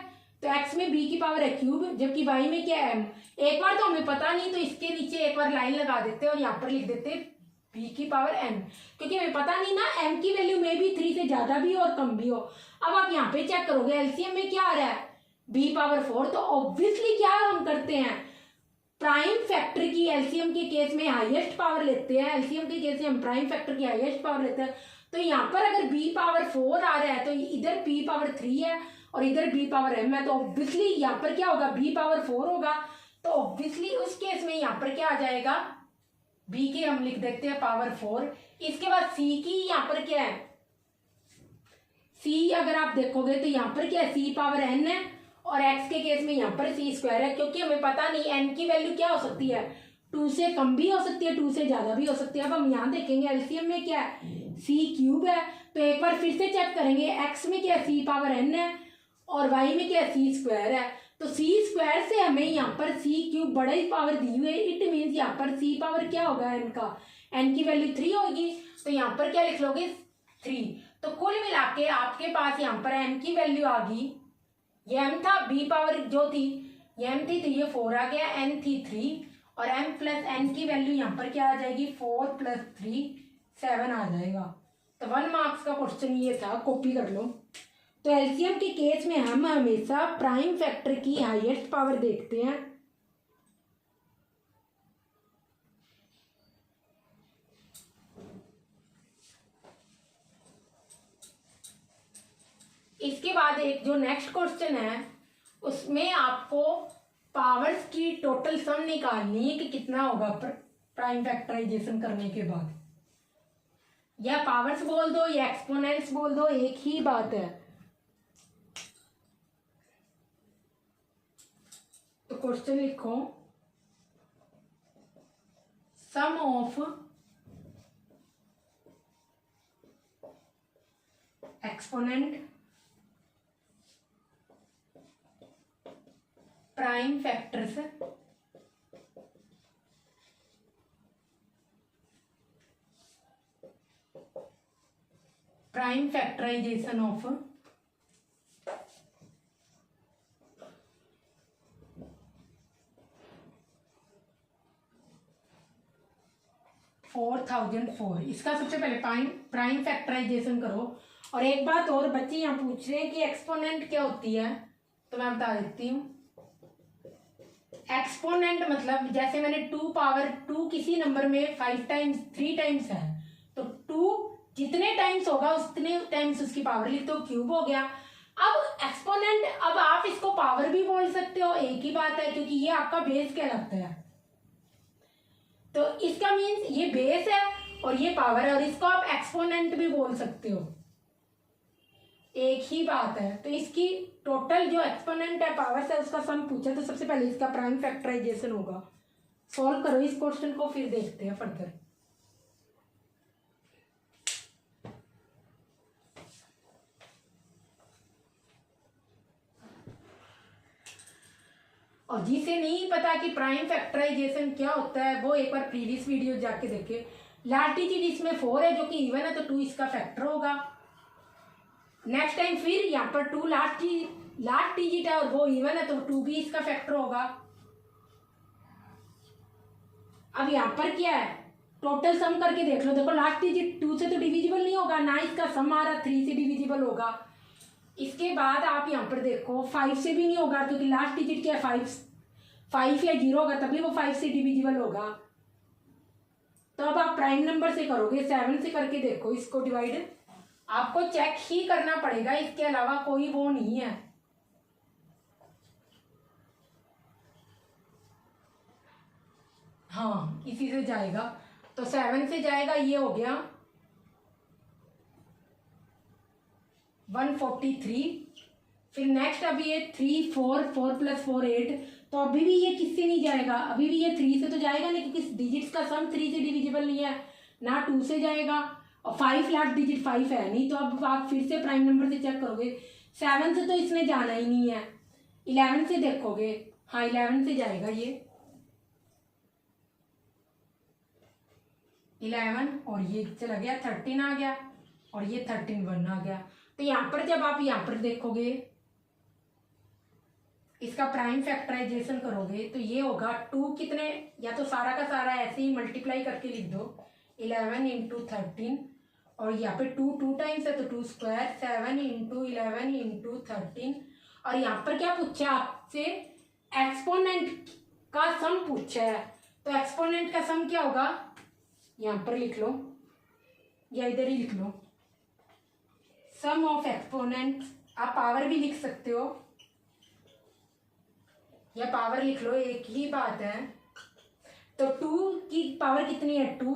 तो एक्स में बी की पावर है क्यूब, जबकि वाई में क्या है एम। एक बार तो हमें पता नहीं, तो इसके नीचे एक बार लाइन लगा देते और यहाँ पर लिख देते बी की पावर एम, क्योंकि हमें पता नहीं ना एम की वैल्यू में भी 3 से ज्यादा भी और कम भी हो। अब आप यहाँ पे चेक करोगे एलसीएम में क्या आ रहा है बी पावर 4, तो ऑब्वियसली क्या हम करते हैं प्राइम फैक्टर की एलसीएम के केस में हाईएस्ट पावर लेते हैं, एलसीएम के केस में हम प्राइम फैक्टर की हाईएस्ट पावर लेते हैं। तो यहाँ पर अगर बी पावर 4 आ रहा है तो इधर बी पावर 3 है और इधर बी पावर एम है, तो ऑब्वियसली यहाँ पर क्या होगा बी पावर 4 होगा। तो ऑब्वियसली उस केस में यहाँ पर क्या आ जाएगा बी की हम लिख देते हैं पावर 4। इसके बाद सी की यहाँ पर क्या है, सी अगर आप देखोगे तो यहाँ पर क्या है सी पावर एन है और एक्स के केस में यहाँ पर सी स्क्वायर है, क्योंकि हमें पता नहीं एन की वैल्यू क्या हो सकती है 2 से कम भी हो सकती है 2 से ज्यादा भी हो सकती है। अब हम यहाँ देखेंगे एलसीएम में क्या है सी क्यूब है, तो एक बार फिर से चेक करेंगे एक्स में क्या है सी पावर एन है और वाई में क्या है सी स्क्वायर है। तो सी स्क्वायर से हमें यहाँ पर सी क्यूब बड़ा ही पावर दी हुई है, इट मीन्स यहाँ पर सी पावर क्या होगा एन का, एन की वैल्यू 3 होगी, तो यहाँ पर क्या लिख लोगे 3। तो कुल मिला के आपके पास यहाँ पर एम की वैल्यू आ गई, ये एम था बी पावर जो थी ये एम थी, तो ये 4 आ गया, एन थी 3 और एम प्लस एन की वैल्यू यहाँ पर क्या आ जाएगी 4 + 3 7 आ जाएगा। तो 1 मार्क्स का क्वेश्चन ये था, कॉपी कर लो। तो एलसीएम के केस में हम हमेशा प्राइम फैक्टर की हाईएस्ट पावर देखते हैं। इसके बाद एक जो नेक्स्ट क्वेश्चन है उसमें आपको पावर्स की टोटल सम निकालनी है कि कितना होगा प्राइम फैक्टराइजेशन करने के बाद, या पावर्स बोल दो या एक्सपोनेंट्स बोल दो, एक ही बात है। तो क्वेश्चन लिखो sum of exponent prime factors prime factorization of 4004। इसका सबसे पहले प्राइम फैक्टराइजेशन करो। और एक बात और बच्चे यहाँ पूछ रहे हैं कि एक्सपोनेंट क्या होती है, तो मैं बता देती हूँ। एक्सपोनेंट मतलब जैसे मैंने 2 पावर 2 किसी नंबर में 5 टाइम्स 3 टाइम्स है, तो 2 जितने टाइम्स होगा उतने टाइम्स उसकी पावर लिख दो, क्यूब हो गया। अब एक्सपोनेंट, अब आप इसको पावर भी बोल सकते हो, एक ही बात है, क्योंकि ये आपका बेस कहलाता है। तो इसका मीन्स ये बेस है और ये पावर है, और इसको आप एक्सपोनेंट भी बोल सकते हो, एक ही बात है। तो इसकी टोटल जो एक्सपोनेंट है पावर से उसका सम पूछा, तो सबसे पहले इसका प्राइम फैक्टराइजेशन होगा। सॉल्व करो इस क्वेश्चन को, फिर देखते हैं फर्दर। और जिसे नहीं पता कि प्राइम फैक्टराइजेशन क्या होता है, वो एक बार प्रीवियस वीडियो जाके देखे। लास्ट डिजिट इसमें 4 है जो कि इवन है, तो 2 इसका फैक्टर होगा। नेक्स्ट टाइम फिर यहाँ पर 2 लास्ट डिजिट है और वो इवन है, तो 2 भी इसका फैक्टर होगा। अब यहाँ पर क्या है, टोटल सम करके देख लो। देखो लास्ट डिजिट 2 से तो डिविजिबल नहीं होगा, ना इसका सम आ रहा 3 से डिविजिबल होगा। इसके बाद आप यहाँ पर देखो 5 से भी नहीं होगा, क्योंकि लास्ट डिजिट क्या है 5 या 0 होगा, तभी वो 5 से डिविजिबल होगा। तो अब आप प्राइम नंबर से करोगे, 7 से करके देखो इसको डिवाइड, आपको चेक ही करना पड़ेगा, इसके अलावा कोई वो नहीं है। हाँ इसी से जाएगा, तो 7 से जाएगा, ये हो गया 143। फिर नेक्स्ट अभी ये 3 4 4 + 4 8, तो अभी भी ये किससे नहीं जाएगा, अभी भी ये 3 से तो जाएगा नहीं, क्योंकि डिजिट्स का सम 3 से डिविजिबल नहीं है, ना 2 से जाएगा, और 5 लास्ट डिजिट 5 है नहीं, तो अब आप फिर से प्राइम नंबर से चेक करोगे, 7 से तो इसने जाना ही नहीं है, 11 से देखोगे, हाँ 11 से जाएगा, ये 11 और ये चला गया 13 आ गया, और ये 13 1 आ गया। तो यहाँ पर जब आप यहाँ पर देखोगे इसका प्राइम फैक्टराइजेशन करोगे तो ये होगा 2 कितने, या तो सारा का सारा ऐसे ही मल्टीप्लाई करके लिख दो, 11 × 13, और यहाँ पे 2 2 टाइम्स है तो 2 स्क्वायर, 7 × 11 × 13, और यहाँ पर क्या पूछा आपसे, एक्सपोनेंट का सम पूछा है, तो एक्सपोनेंट का सम क्या होगा, यहाँ पर लिख लो या इधर ही लिख लो, सम ऑफ एक्सपोनेंट, आप पावर भी लिख सकते हो या पावर लिख लो, एक ही बात है। तो 2 की पावर कितनी है 2,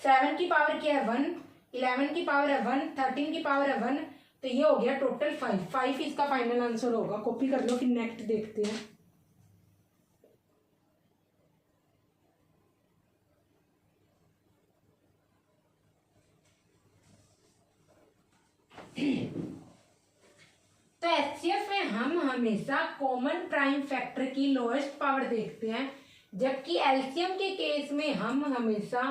7 की पावर क्या है 1, 11 की पावर है 1, 13 की पावर है 1, तो ये हो गया टोटल 5 इसका फाइनल आंसर होगा। कॉपी कर लो, फिर नेक्स्ट देखते हैं। तो एचसीएफ में हम हमेशा कॉमन प्राइम फैक्टर की लोएस्ट पावर देखते हैं, जबकि एलसीएम के केस में हम हमेशा,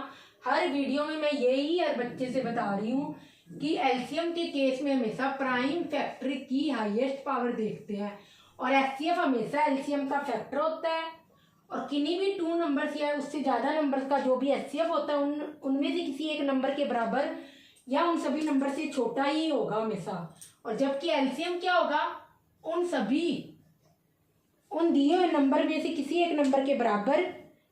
हर वीडियो में मैं यही हर बच्चे से बता रही हूँ कि एलसीएम के केस में हमेशा प्राइम फैक्टर की हाईएस्ट पावर देखते हैं, और एचसीएफ हमेशा एलसीएम का फैक्टर होता है, और किन्हीं भी 2 नंबर्स या उससे ज़्यादा नंबर्स का जो भी एचसीएफ होता है उनमें से किसी एक नंबर के बराबर या उन सभी नंबर से छोटा ही होगा हमेशा। और जबकि एलसीएम क्या होगा, उन दिए हुए नंबर में से किसी एक नंबर के बराबर,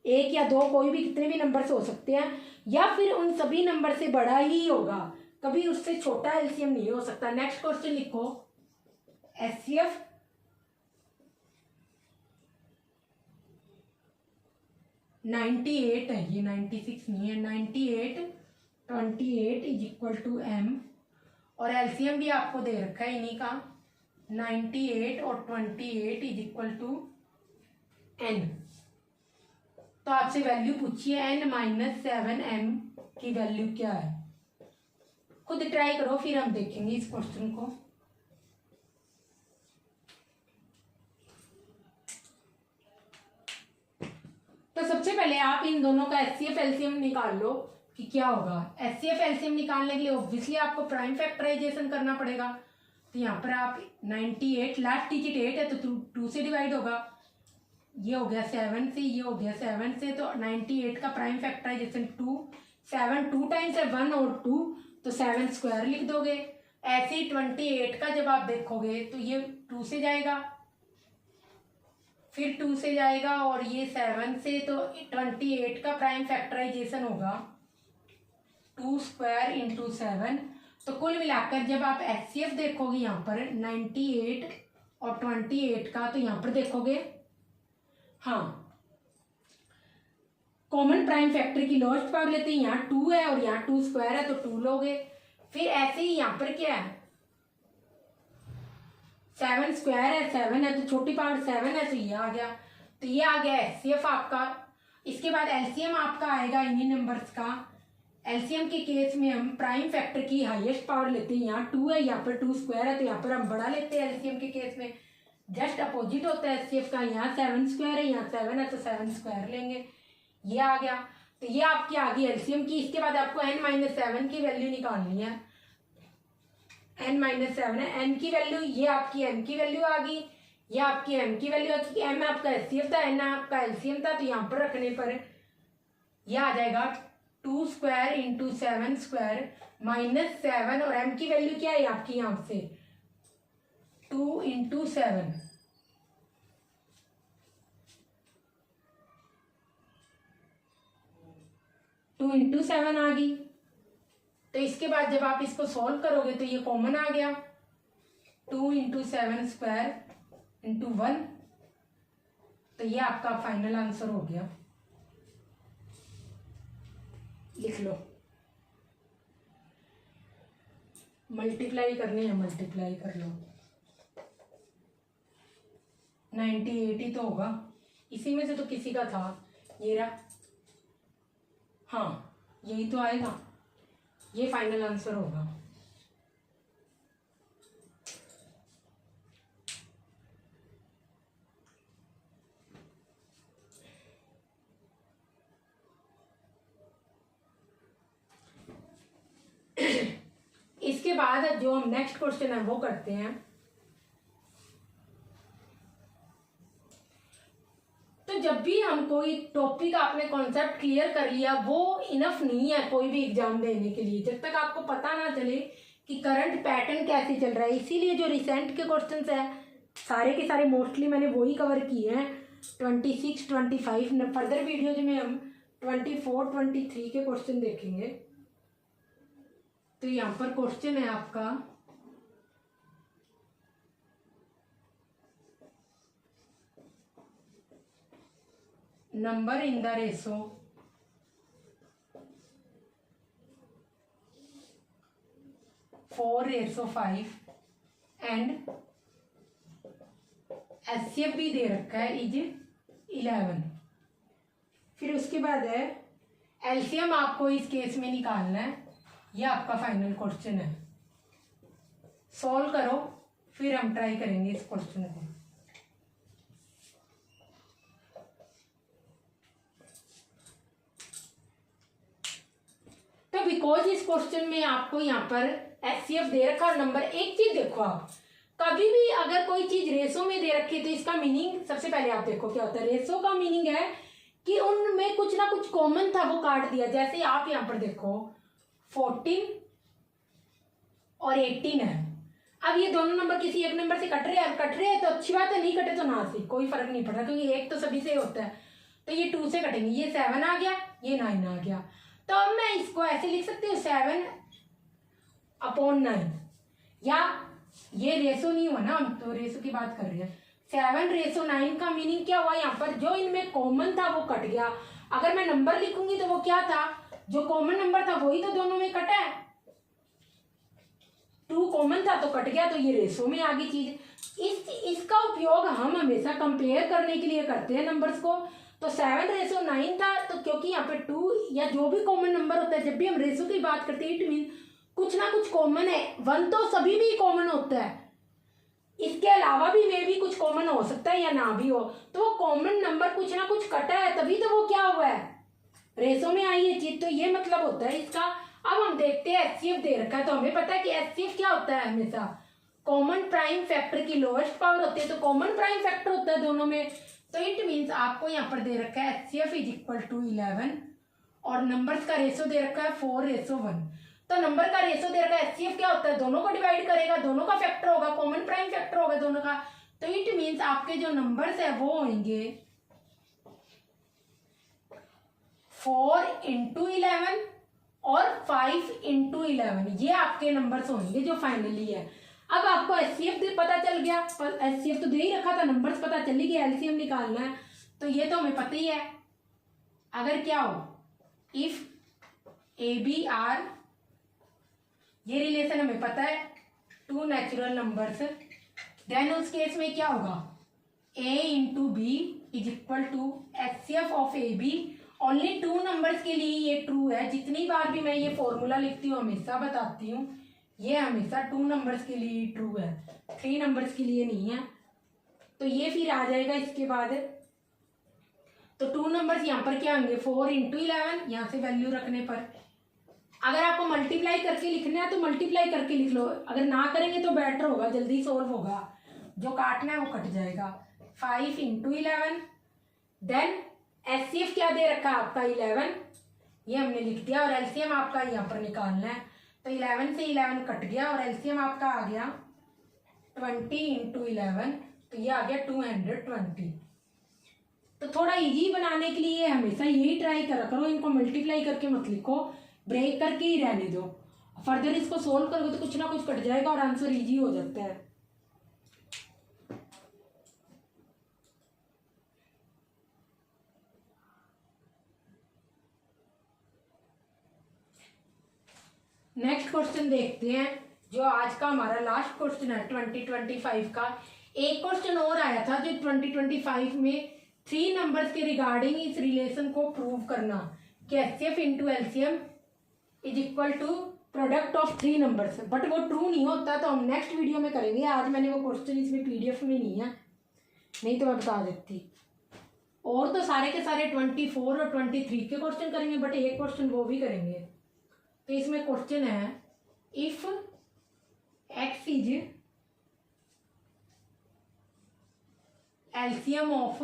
1 या 2 कोई भी कितने भी नंबर से हो सकते हैं, या फिर उन सभी नंबर से बड़ा ही होगा, कभी उससे छोटा एलसीएम नहीं हो सकता। नेक्स्ट क्वेश्चन लिखो, एचसीएफ (98) है, ये 96 नहीं है, 98 28 = m, और एलसीएम भी आपको दे रखा है इन्हीं का, 98 और 28 = n। तो आपसे वैल्यू पूछिए n-7m की वैल्यू क्या है, खुद ट्राई करो, फिर हम देखेंगे इस क्वेश्चन को। तो सबसे पहले आप इन दोनों का एचसीएफ एलसीएम निकाल लो कि क्या होगा। एचसीएफ एलसीएम निकालने के लिए ऑब्वियसली आपको प्राइम फैक्टराइजेशन करना पड़ेगा, तो यहाँ पर आप 98, लास्ट डिजिट 8 है तो 2 से डिवाइड होगा, ये हो गया 7 से, ये हो गया 7 से, तो 98 का प्राइम फैक्टराइजेशन 2, 7 2 टाइम्स है 1 और 2, तो 7 स्क्वायर लिख दोगे। ऐसे ही 28 का जब आप देखोगे तो ये 2 से जाएगा, फिर 2 से जाएगा, और ये 7 से, तो 28 का प्राइम फैक्टराइजेशन होगा 2 स्क्वायर × 7। तो कुल मिलाकर जब आप एचसीएफ देखोगे यहाँ पर 98 और 28 का, तो यहाँ पर देखोगे, हाँ कॉमन प्राइम फैक्टर की लोएस्ट पावर लेते हैं, यहाँ 2 है और यहाँ 2 स्क्वायर है तो 2 लोगे। फिर ऐसे ही यहाँ पर क्या है, 7 स्क्वायर है, 7 है तो छोटी पावर 7 है, तो ये आ गया, तो ये आ गया एचसीएफ आपका। इसके बाद एलसीएम आपका आएगा इन्हीं नंबर्स का। एलसीएम के केस में हम प्राइम फैक्टर की हाईएस्ट पावर लेते हैं, यहाँ 2 है, यहाँ पर 2 स्क्वायर है, तो यहाँ पर हम बड़ा लेते हैं। एलसीएम के केस में जस्ट अपोजिट होता है एचसीएफ का, यहाँ 7 स्क्वायर है, यहाँ 7 है, तो 7 स्क्वायर लेंगे, ये आ गया। तो ये आपकी आ गई एलसीएम की। इसके बाद आपको n-7 की वैल्यू निकालनी है, n-7 है, n की वैल्यू, ये आपकी n की वैल्यू आ गई, ये आपकी m की वैल्यू आ गई। m आपका एचसीएफ था, n आपका एलसीएम था, तो यहाँ पर रखने पर यह आ जाएगा 2 स्क्वायर × 7 स्क्वायर -7, और m की वैल्यू क्या है आपकी यहाँ से 2 × 7, आ गई। तो इसके बाद जब आप इसको सॉल्व करोगे तो ये कॉमन आ गया, 2 × 7 स्क्वायर × 1, तो ये आपका फाइनल आंसर हो गया। लिख लो, मल्टीप्लाई करनी है, मल्टीप्लाई कर लो। 90 80 तो होगा, इसी में से तो किसी का था, ये रहा। हाँ यही तो आएगा, ये फाइनल आंसर होगा। इसके बाद जो हम नेक्स्ट क्वेश्चन है वो करते हैं। तो जब भी हम कोई टॉपिक आपने कॉन्सेप्ट क्लियर कर लिया, वो इनफ नहीं है कोई भी एग्जाम देने के लिए, जब तक आपको पता ना चले कि करंट पैटर्न कैसे चल रहा है। इसीलिए जो रिसेंट के क्वेश्चंस है सारे के सारे मोस्टली मैंने वही कवर किए हैं, 26 25। फर्दर वीडियोज में हम 24 23 के क्वेश्चन देखेंगे। तो यहाँ पर क्वेश्चन है आपका, number in the ratio 4:5 and HCF भी दे रखा है इज 11। फिर उसके बाद है एलसीएम आपको इस केस में निकालना है। ये आपका फाइनल क्वेश्चन है, सॉल्व करो फिर हम ट्राई करेंगे इस क्वेश्चन को। तो बिकॉज इस क्वेश्चन में आपको यहाँ पर एचसीएफ दे रखा और नंबर, एक चीज देखो, आप कभी भी अगर कोई चीज रेशो में दे रखी है तो इसका मीनिंग सबसे पहले आप देखो क्या होता है। रेशो का मीनिंग है कि उनमें कुछ ना कुछ कॉमन था वो काट दिया। जैसे आप यहाँ पर देखो 14 और 18 है। अब ये दोनों नंबर किसी एक नंबर से कट रहे हैं तो अच्छी बात है, नहीं कटे तो ना से कोई फर्क नहीं पड़ रहा, क्योंकि एक तो सभी से होता है। तो ये 2 से कटेंगे, ये 7 आ गया, ये 9 आ गया। तो अब मैं इसको ऐसे लिख सकती हूँ 7/9, या ये रेशो नहीं हुआ ना, हम तो रेशो की बात कर रहे हैं। 7/9 का मीनिंग क्या हुआ, यहाँ पर जो इनमें कॉमन था वो कट गया। अगर मैं नंबर लिखूंगी तो वो क्या था, जो कॉमन नंबर था वही तो दोनों में कटा है। 2 कॉमन था तो कट गया, तो ये रेशो में आ गई चीज। इसका उपयोग हम हमेशा कंपेयर करने के लिए करते हैं नंबर्स को। तो 7/9 था, तो क्योंकि यहाँ पे 2 या जो भी कॉमन नंबर होता है, जब भी हम रेशो की बात करते हैं इट मीन कुछ ना कुछ कॉमन है। 1 तो सभी में ही कॉमन होता है, इसके अलावा भी मे भी कुछ कॉमन हो सकता है या ना भी हो। तो वो कॉमन नंबर कुछ ना कुछ कटा है, तभी तो वो क्या हुआ है, रेशो में आई है चीज। तो ये मतलब होता है इसका। अब हम देखते हैं एचसीएफ दे रखा है, तो हमें पता है कि एचसीएफ क्या होता है, हमेशा कॉमन प्राइम फैक्टर की लोएस्ट पावर होती है। तो कॉमन प्राइम फैक्टर होता है दोनों में। तो इट मीन्स आपको यहाँ पर दे रखा है एचसीएफ इज इक्वल टू 11 और नंबर्स का रेशो दे रखा है 4:1। तो नंबर का रेशो दे रखा है, एचसीएफ क्या होता है, दोनों को डिवाइड करेगा, दोनों का फैक्टर होगा, कॉमन प्राइम फैक्टर होगा दोनों का। तो इट मीन्स आपके जो नंबर्स है वो होंगे 4 × 11 और 5 × 11, ये आपके नंबर्स होंगे जो फाइनली है। अब आपको एचसीएफ पता चल गया, एचसीएफ तो दे ही रखा था, नंबर्स पता चली गई, एलसीएम निकालना है। तो ये तो हमें पता ही है। अगर क्या हो, इफ ए बी आर, ये रिलेशन हमें पता है, 2 नेचुरल नंबर्स, देन उस केस में क्या होगा, a × b is equal to HCF of a b. Only 2 numbers के लिए ये ट्रू है। जितनी बार भी मैं ये फॉर्मूला लिखती हूँ हमेशा बताती हूँ, ये हमेशा 2 नंबर्स के लिए ट्रू है, 3 नंबर्स के लिए नहीं है। तो ये फिर आ जाएगा इसके बाद। तो 2 नंबर्स यहाँ पर क्या होंगे, 4 × 11, यहाँ से वैल्यू रखने पर। अगर आपको मल्टीप्लाई करके लिखना है तो मल्टीप्लाई करके लिख लो, अगर ना करेंगे तो बेटर होगा, जल्दी सॉल्व होगा, जो काटना है वो कट जाएगा। 5 × 11, देन एचसीएफ क्या दे रखा है आपका 11, ये हमने लिख दिया, और एलसीएम आपका यहाँ पर निकालना है। तो 11 से 11 कट गया और एलसीएम आपका आ गया 20 × 11, तो ये आ गया 220। तो थोड़ा इजी बनाने के लिए हमेशा यही ट्राई करा करो, इनको मल्टीप्लाई करके मत लिखो, ब्रेक करके ही रहने दो। फर्दर इसको सोल्व करोगे तो कुछ ना कुछ कट जाएगा और आंसर इजी हो जाता है। नेक्स्ट क्वेश्चन देखते हैं, जो आज का हमारा लास्ट क्वेश्चन है 2025 का। एक क्वेश्चन और आया था जो 2025 में 3 नंबर्स के रिगार्डिंग इस रिलेशन को प्रूव करना कि HCF into LCM is equal to product of 3 numbers, but वो ट्रू नहीं होता, तो हम नेक्स्ट वीडियो में करेंगे। आज मैंने वो क्वेश्चन इसमें PDF में नहीं है, नहीं तो मैं बता देती। और तो सारे के सारे 24 और 23 के क्वेश्चन करेंगे, बट एक क्वेश्चन वो भी करेंगे। तो इसमें क्वेश्चन है, if x is LCM of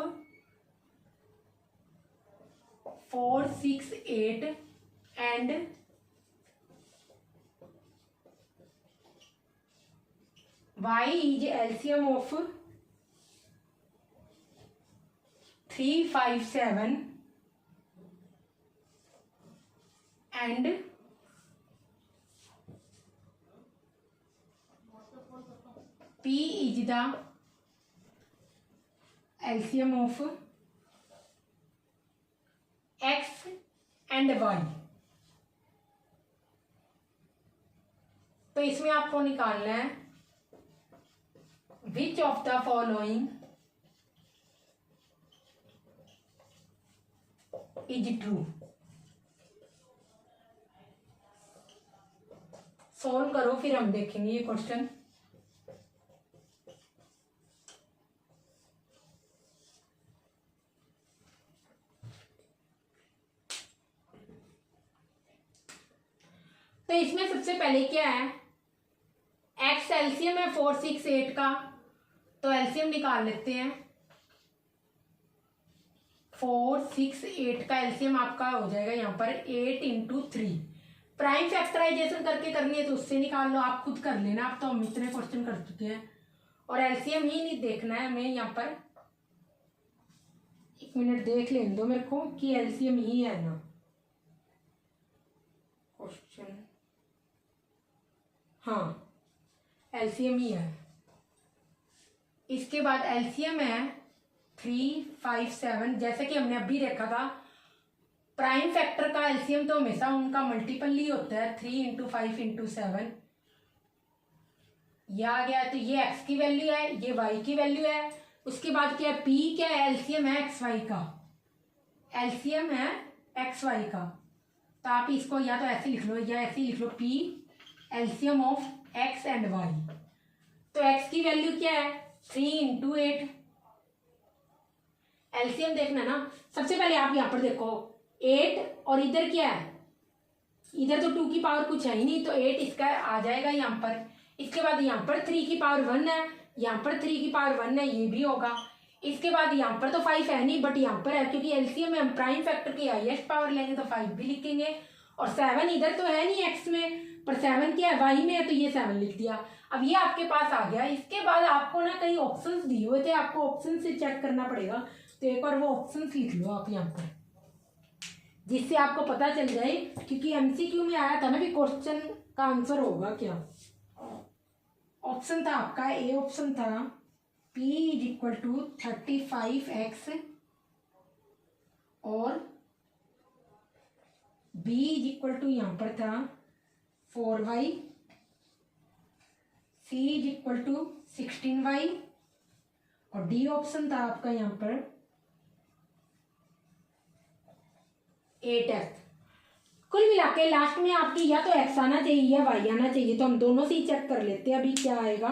4, 6, 8 and y is LCM of 3, 5, 7 and p is the LCM of x and y। तो इसमें आपको निकालना है which of the following is true। Solve करो, फिर हम देखेंगे ये क्वेश्चन। तो इसमें सबसे पहले क्या है, x LCM है 4, 6, 8 का, तो LCM निकाल लेते हैं। 4, 6, 8 का LCM आपका हो जाएगा यहाँ पर 8 इंटू 3। प्राइम फैक्टराइजेशन करके करनी है तो उससे निकाल लो, आप खुद कर लेना, आप तो हम इतने क्वेश्चन कर चुके हैं। और LCM ही नहीं देखना है हमें यहाँ पर, 1 मिनट देख लेने दो मेरे को कि LCM ही है ना क्वेश्चन। हाँ, LCM ही है। इसके बाद LCM है 3, 5, 7। जैसे कि हमने अभी देखा था, प्राइम फैक्टर का LCM तो हमेशा उनका मल्टीपल ही होता है, 3 इंटू 5 इंटू 7। यह आ गया, तो ये x की वैल्यू है, ये y की वैल्यू है। उसके बाद क्या है, p क्या है, LCM है xy का, LCM है xy का। तो आप इसको या तो ऐसे लिख लो या ऐसे लिख लो, p LCM of x and y। तो x की वैल्यू क्या है, 3 इंटू 8। LCM देखना ना, सबसे पहले आप यहाँ पर देखो 8, और इधर क्या है, इधर तो 2 की पावर कुछ है ही नहीं, तो 8 इसका आ जाएगा यहाँ पर। इसके बाद यहाँ पर 3 की पावर 1 है, यहाँ पर 3 की पावर 1 है, ये भी होगा। इसके बाद यहाँ पर तो 5 है नहीं, बट यहाँ पर है, क्योंकि LCM में हम प्राइम फैक्टर की हाईएस्ट पावर लेंगे तो 5 भी लिखेंगे। और 7 इधर तो है नहीं x में, पर 7 क्या है, y में है, तो ये 7 लिख दिया। अब ये आपके पास आ गया। इसके बाद आपको ना कई ऑप्शंस दिए हुए थे, आपको ऑप्शन से चेक करना पड़ेगा, तो एक बार वो ऑप्शंस लिख लो आप यहाँ पर, जिससे आपको पता चल जाए, क्योंकि MCQ में आया था ना भी क्वेश्चन का आंसर होगा क्या। ऑप्शन था आपका, ए ऑप्शन था p is equal to 35x और b इज इक्वल टू यहाँ पर था 4y, c is equal to 16y और डी ऑप्शन था आपका यहाँ पर 8x। कुल मिला के लास्ट में आपकी या तो x आना चाहिए या y आना चाहिए, तो हम दोनों से ही चेक कर लेते हैं अभी क्या आएगा।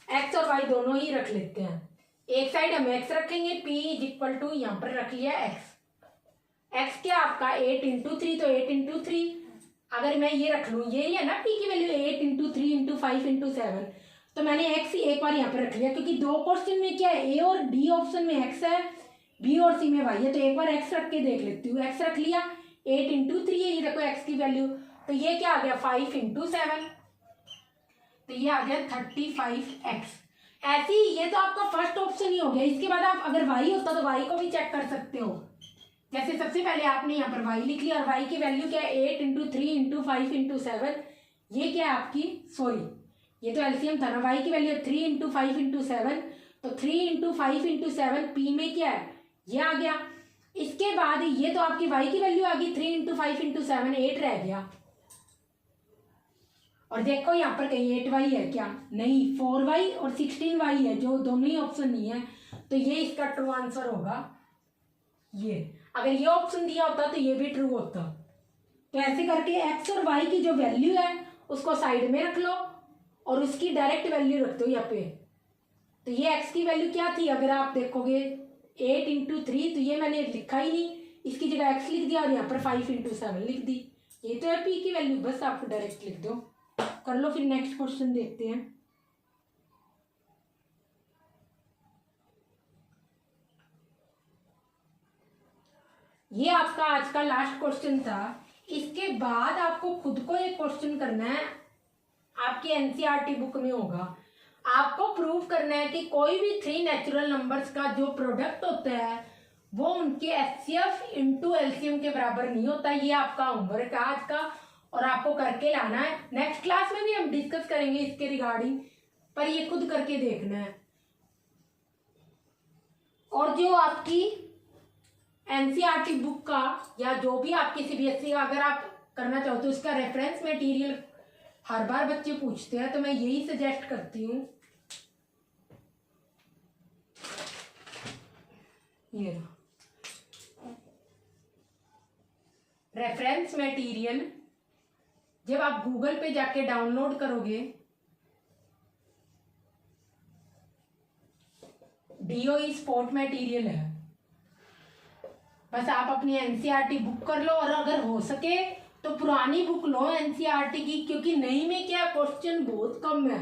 x और y दोनों ही रख लेते हैं, एक साइड हम x रखेंगे, p इज इक्वल टू यहाँ पर रख लिया x क्या आपका 8 इंटू 3, तो 8 इंटू 3 अगर मैं ये रख लूँ, ये है ना p की वैल्यू 8 इंटू 3 इंटू 5 इंटू 7, तो मैंने x एक बार यहाँ पर रख लिया, क्योंकि दो क्वेश्चन में क्या है, a और d ऑप्शन में x है, b और c में y है, तो एक बार x रख के देख लेती हूँ। x रख लिया, 8 इंटू 3 है, ये देखो x की वैल्यू, तो ये क्या आ गया 5 इंटू 7, तो ये आ गया 35x। ऐसे ही ये तो आपका फर्स्ट ऑप्शन ही हो गया। इसके बाद आप अगर y होता तो y को भी चेक कर सकते हो। जैसे सबसे पहले आपने यहाँ पर y लिख लिया, और y की वैल्यू क्या है 8 इंटू 3 इंटू 5 इंटू 7, ये क्या है आपकी, सॉरी ये तो एलसीएम था ना, y की वैल्यू 3 इंटू 5 इंटू 7, तो 3 इंटू 5 इंटू 7 p में क्या है ये आ गया। इसके बाद ये तो आपकी y की वैल्यू आ गई 3 इंटू 5 इंटू 7, 8 रह गया। और देखो यहाँ पर कहीं 8y है क्या? नहीं, 4y और 16y है, जो दोनों ही ऑप्शन नहीं है, तो ये इसका ट्रू आंसर होगा। ये अगर ये ऑप्शन दिया होता तो ये भी ट्रू होता। तो ऐसे करके x और y की जो वैल्यू है उसको साइड में रख लो और उसकी डायरेक्ट वैल्यू रख दो यहाँ पे। तो ये x की वैल्यू क्या थी? अगर आप देखोगे 8 × 3, तो ये मैंने लिखा ही नहीं, इसकी जगह x लिख दिया और यहाँ पर 5 × 7 लिख दी। ये तो है p की वैल्यू, बस आपको डायरेक्ट लिख दो। कर लो, फिर नेक्स्ट क्वेश्चन देखते हैं। ये आपका आज का लास्ट क्वेश्चन था। इसके बाद आपको खुद को एक क्वेश्चन करना है, आपकी एनसीईआरटी बुक में होगा। आपको प्रूव करना है कि कोई भी 3 नेचुरल नंबर्स का जो प्रोडक्ट होता है वो उनके एचसीएफ इंटू एलसीएम के बराबर नहीं होता। ये आपका होमवर्क है आज का और आपको करके लाना है। नेक्स्ट क्लास में भी हम डिस्कस करेंगे इसके रिगार्डिंग, पर ये खुद करके देखना है। और जो आपकी एनसीईआरटी बुक का या जो भी आपकी सीबीएसई का अगर आप करना चाहो तो उसका रेफरेंस मटेरियल हर बार बच्चे पूछते हैं, तो मैं यही सजेस्ट करती हूँ। ये रेफरेंस मटेरियल जब आप गूगल पे जाके डाउनलोड करोगे, डीओई स्पोर्ट मटेरियल है, बस आप अपनी एनसीईआरटी बुक कर लो। और अगर हो सके तो पुरानी बुक लो एनसीईआरटी की, क्योंकि नई में क्या क्वेश्चन बहुत कम है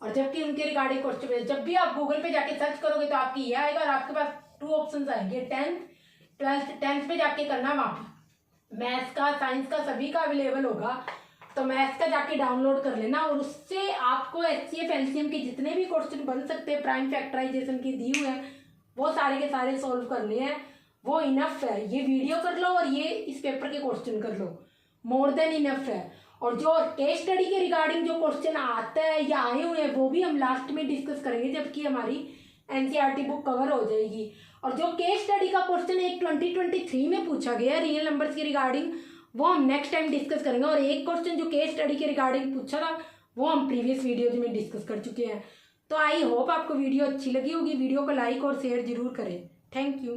और जबकि उनके रिगार्डिंग क्वेश्चन जब भी आप गूगल पे जाके सर्च करोगे तो आपकी ये आएगा और आपके पास 2 ऑप्शंस आएंगे, 10th 12th। 10th पे जाके करना, वहाँ पे मैथ्स का साइंस का सभी का अवेलेबल होगा, तो मैथ्स का जाके डाउनलोड कर लेना और उससे आपको एचसीएफ एलसीएम के जितने भी क्वेश्चन बन सकते हैं प्राइम फैक्टराइजेशन की दी हुए हैं वो सारे के सारे सॉल्व करने हैं, वो इनफ है। ये वीडियो कर लो और ये इस पेपर के क्वेश्चन कर लो, मोर देन इनफ है। और जो केस स्टडी के रिगार्डिंग जो क्वेश्चन आता है या आए हुए हैं वो भी हम लास्ट में डिस्कस करेंगे जबकि हमारी एनसीईआरटी बुक कवर हो जाएगी। और जो केस स्टडी का क्वेश्चन एक 2023 में पूछा गया रियल नंबर्स की रिगार्डिंग, वो हम नेक्स्ट टाइम डिस्कस करेंगे। और एक क्वेश्चन जो केस स्टडी के रिगार्डिंग पूछा था वो हम प्रीवियस वीडियोज में डिस्कस कर चुके हैं। तो आई होप आपको वीडियो अच्छी लगी होगी। वीडियो को लाइक और शेयर जरूर करें। Thank you.